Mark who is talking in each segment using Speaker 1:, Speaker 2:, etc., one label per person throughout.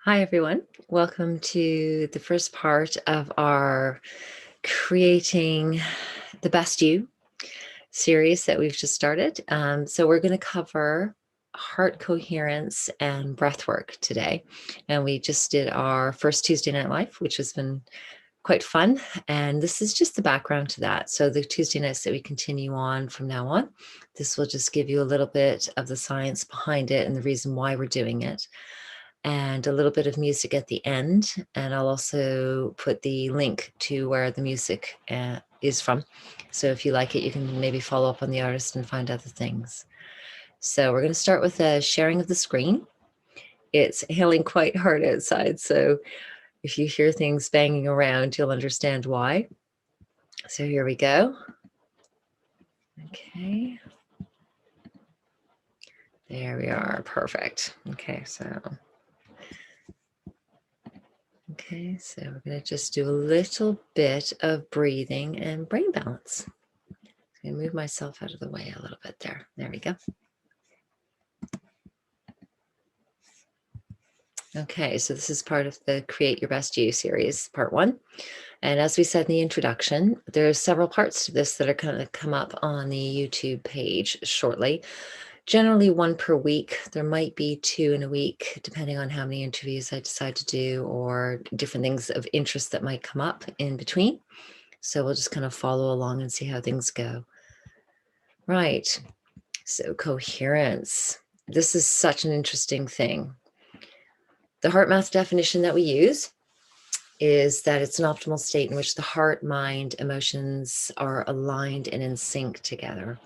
Speaker 1: Hi, everyone. Welcome to the first part of our Creating the Best You series that we've just started. So we're going to cover heart coherence and breath work today. And we just did our first Tuesday Night Live, which has been quite fun. And this is just the background to that. So the Tuesday nights that we continue on from now on, this will just give you a little bit of the science behind it and the reason why we're doing it, and a little bit of music at the end. And I'll also put the link to where the music is from. So if you like it, you can maybe follow up on the artist and find other things. So we're going to start with a sharing of the screen. It's hailing quite hard outside, so if you hear things banging around, you'll understand why. So here we go. Okay. There we are. Perfect. Okay, so we're going to just do a little bit of breathing and brain balance. I'm going to move myself out of the way a little bit there. There we go. Okay, so this is part of the Create Your Best You series, part 1. And as we said in the introduction, there's several parts to this that are going to come up on the YouTube page shortly. Generally 1 per week. There might be 2 in a week, depending on how many interviews I decide to do or different things of interest that might come up in between. So we'll just kind of follow along and see how things go. Right. So coherence. This is such an interesting thing. The HeartMath definition that we use is that it's an optimal state in which the heart, mind, emotions are aligned and in sync together.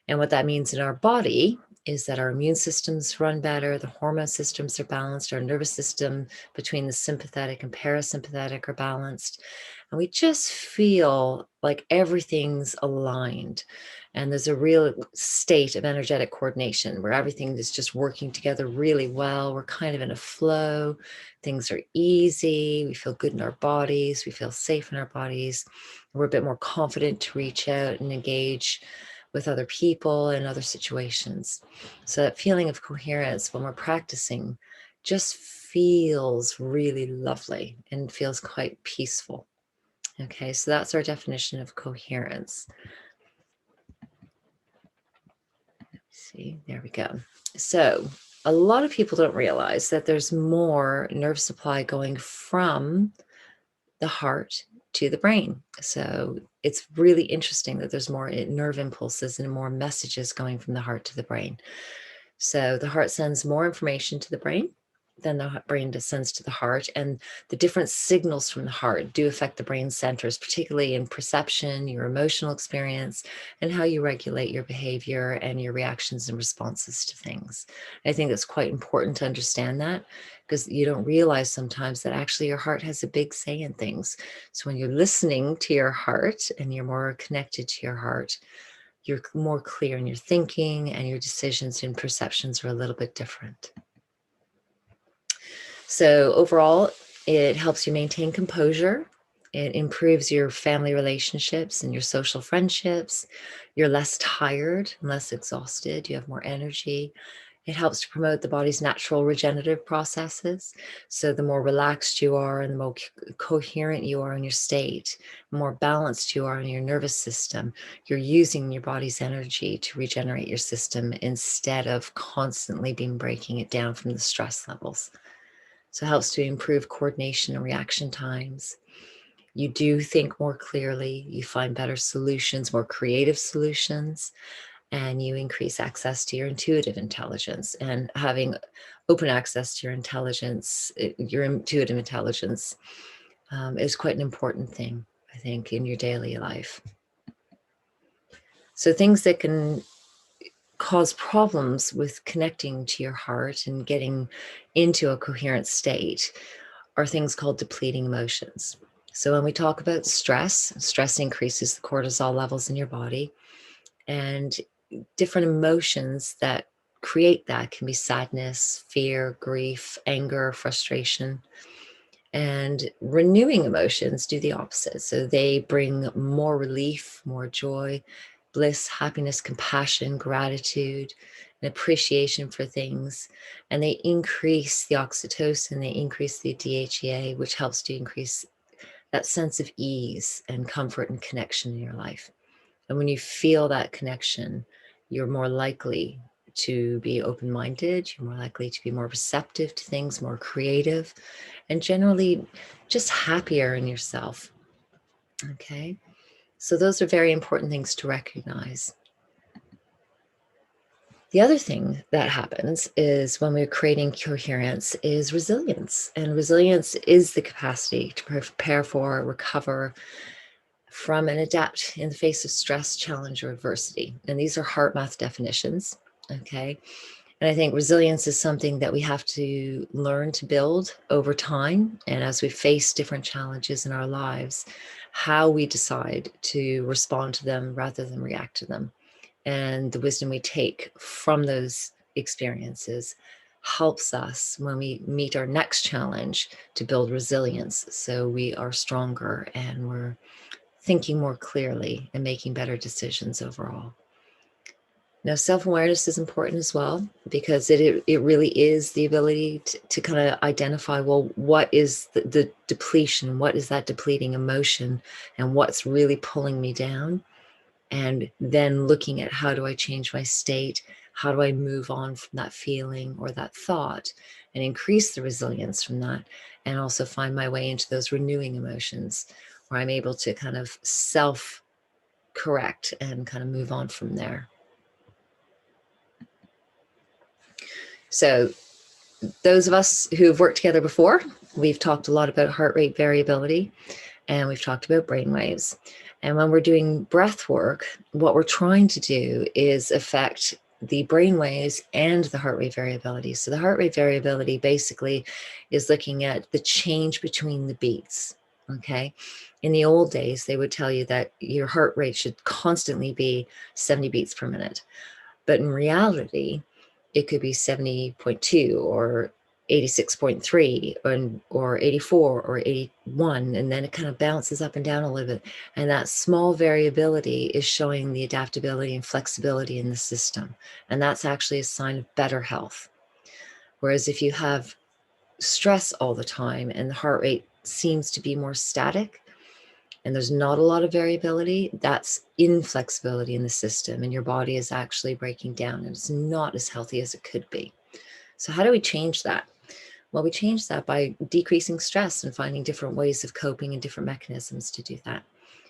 Speaker 1: And what that means in our body is that our immune systems run better, the hormone systems are balanced, our nervous system between the sympathetic and parasympathetic are balanced. And we just feel like everything's aligned. And there's a real state of energetic coordination where everything is just working together really well. We're kind of in a flow. Things are easy. We feel good in our bodies. We feel safe in our bodies. We're a bit more confident to reach out and engage with other people and other situations. So that feeling of coherence when we're practicing just feels really lovely and feels quite peaceful. Okay, so that's our definition of coherence. Let's see, there we go. So a lot of people don't realize that there's more nerve supply going from the heart to the brain. So it's really interesting that there's more nerve impulses and more messages going from the heart to the brain. So the heart sends more information to the brain than the brain sends to the heart. And the different signals from the heart do affect the brain centers, particularly in perception, your emotional experience, and how you regulate your behavior and your reactions and responses to things. I think it's quite important to understand that, because you don't realize sometimes that actually your heart has a big say in things. So when you're listening to your heart and you're more connected to your heart, you're more clear in your thinking, and your decisions and perceptions are a little bit different. So overall, it helps you maintain composure. It improves your family relationships and your social friendships. You're less tired and less exhausted. You have more energy. It helps to promote the body's natural regenerative processes. So the more relaxed you are and the more coherent you are in your state, the more balanced you are in your nervous system, you're using your body's energy to regenerate your system instead of constantly being breaking it down from the stress levels. So it helps to improve coordination and reaction times. You do think more clearly, you find better solutions, more creative solutions, and you increase access to your intuitive intelligence. And having open access to your intelligence, your intuitive intelligence, is quite an important thing, I think, in your daily life. So things that can cause problems with connecting to your heart and getting into a coherent state are things called depleting emotions. So when we talk about stress increases the cortisol levels in your body, and different emotions that create that can be sadness, fear, grief, anger, frustration. And renewing emotions do the opposite. So they bring more relief, more joy, bliss, happiness, compassion, gratitude, an appreciation for things, and they increase the oxytocin, they increase the DHEA, which helps to increase that sense of ease and comfort and connection in your life. And when you feel that connection, you're more likely to be open-minded, you're more likely to be more receptive to things, more creative, and generally just happier in yourself. Okay, so those are very important things to recognize. The other thing that happens is when we're creating coherence is resilience. And resilience is the capacity to prepare for, recover from, and adapt in the face of stress, challenge, or adversity. And these are heart math definitions, okay? And I think resilience is something that we have to learn to build over time. And as we face different challenges in our lives, how we decide to respond to them rather than react to them. And the wisdom we take from those experiences helps us when we meet our next challenge to build resilience. So we are stronger and we're thinking more clearly and making better decisions overall. Now, self-awareness is important as well, because it really is the ability to kind of identify, well, what is the depletion? What is that depleting emotion? And what's really pulling me down? And then looking at, how do I change my state? How do I move on from that feeling or that thought and increase the resilience from that? And also find my way into those renewing emotions where I'm able to kind of self-correct and kind of move on from there. So those of us who've worked together before, we've talked a lot about heart rate variability, and we've talked about brain waves. And when we're doing breath work, what we're trying to do is affect the brain waves and the heart rate variability. So the heart rate variability basically is looking at the change between the beats, okay? In the old days, they would tell you that your heart rate should constantly be 70 beats per minute. But in reality, it could be 70.2 or 86.3 or 84 or 81, and then it kind of bounces up and down a little bit. And that small variability is showing the adaptability and flexibility in the system. And that's actually a sign of better health. Whereas if you have stress all the time and the heart rate seems to be more static, and there's not a lot of variability, that's inflexibility in the system, and your body is actually breaking down and it's not as healthy as it could be. So how do we change that? Well, we change that by decreasing stress and finding different ways of coping and different mechanisms to do that.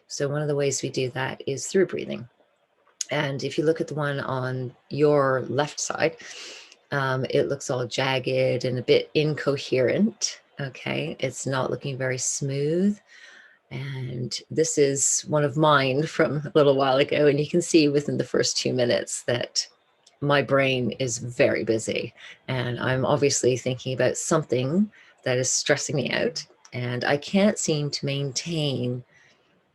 Speaker 1: So one of the ways we do that is through breathing. And if you look at the one on your left side, it looks all jagged and a bit incoherent. Okay, it's not looking very smooth. And this is one of mine from a little while ago. And you can see within the first 2 minutes that my brain is very busy. And I'm obviously thinking about something that is stressing me out. And I can't seem to maintain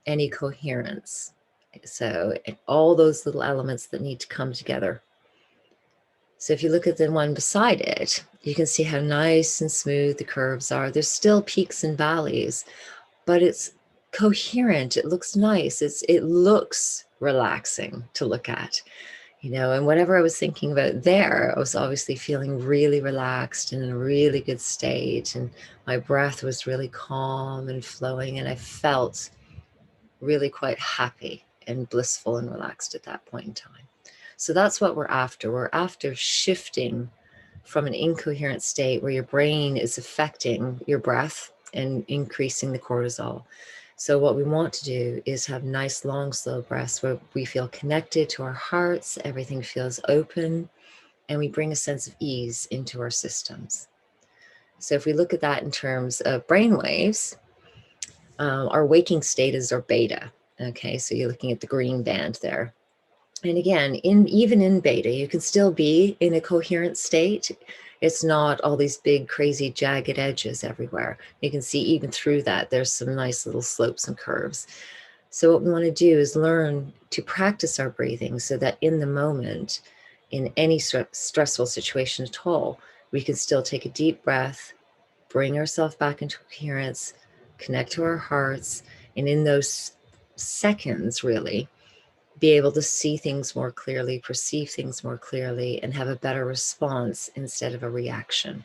Speaker 1: any coherence. So all those little elements that need to come together. So if you look at the one beside it, you can see how nice and smooth the curves are. There's still peaks and valleys, but it's coherent. It looks nice. It looks relaxing to look at, you know, and whatever I was thinking about there, I was obviously feeling really relaxed and in a really good state. And my breath was really calm and flowing. And I felt really quite happy and blissful and relaxed at that point in time. So that's what we're after. We're after shifting from an incoherent state where your brain is affecting your breath and increasing the cortisol. So what we want to do is have nice, long, slow breaths where we feel connected to our hearts, everything feels open, and we bring a sense of ease into our systems. So if we look at that in terms of brain waves, our waking state is our beta. Okay, so you're looking at the green band there. And again, even in beta, you can still be in a coherent state. It's not all these big, crazy, jagged edges everywhere. You can see even through that, there's some nice little slopes and curves. So what we want to do is learn to practice our breathing so that in the moment, in any stressful situation at all, we can still take a deep breath, bring ourselves back into coherence, connect to our hearts, and in those seconds, really, be able to see things more clearly, perceive things more clearly, and have a better response instead of a reaction.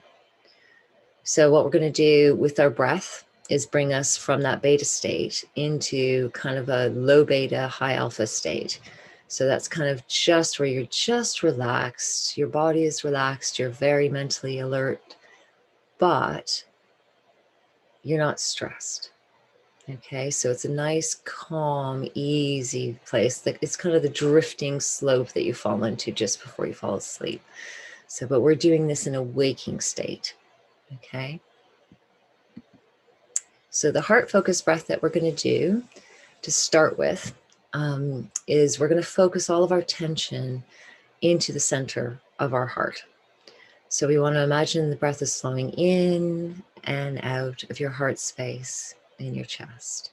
Speaker 1: So what we're going to do with our breath is bring us from that beta state into kind of a low beta, high alpha state. So that's kind of just where you're just relaxed, your body is relaxed, you're very mentally alert, but you're not stressed. Okay, so it's a nice, calm, easy place. It's kind of the drifting slope that you fall into just before you fall asleep. So, but we're doing this in a waking state. Okay. So the heart focused breath that we're going to do to start with is we're going to focus all of our tension into the center of our heart. So we want to imagine the breath is flowing in and out of your heart space in your chest.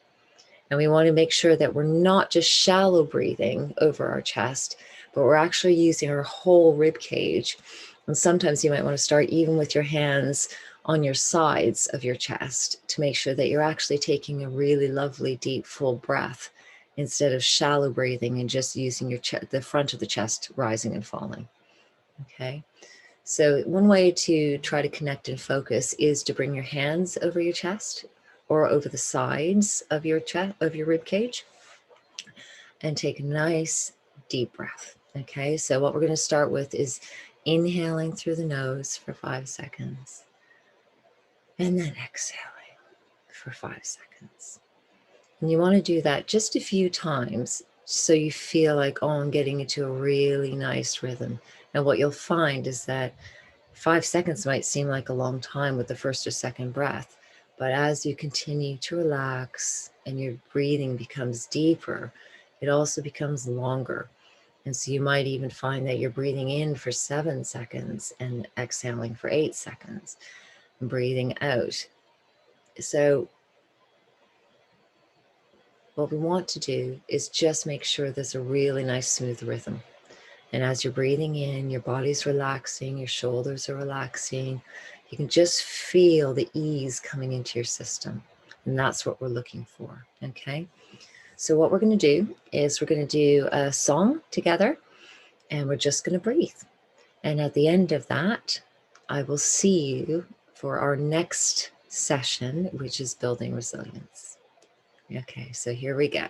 Speaker 1: And we want to make sure that we're not just shallow breathing over our chest, but we're actually using our whole rib cage. And sometimes you might want to start even with your hands on your sides of your chest to make sure that you're actually taking a really lovely, deep, full breath instead of shallow breathing and just using your the front of the chest rising and falling. Okay. So one way to try to connect and focus is to bring your hands over your chest or over the sides of your chest, of your rib cage, and take a nice deep breath. Okay, so what we're going to start with is inhaling through the nose for 5 seconds, and then exhaling for 5 seconds. And you want to do that just a few times so you feel like, oh, I'm getting into a really nice rhythm. And what you'll find is that 5 seconds might seem like a long time with the first or second breath, but as you continue to relax and your breathing becomes deeper, it also becomes longer. And so you might even find that you're breathing in for 7 seconds and exhaling for 8 seconds, and breathing out. So what we want to do is just make sure there's a really nice smooth rhythm. And as you're breathing in, your body's relaxing, your shoulders are relaxing. You can just feel the ease coming into your system. And that's what we're looking for, okay? So what we're going to do is we're going to do a song together, and we're just going to breathe. And at the end of that, I will see you for our next session, which is building resilience. Okay, so here we go.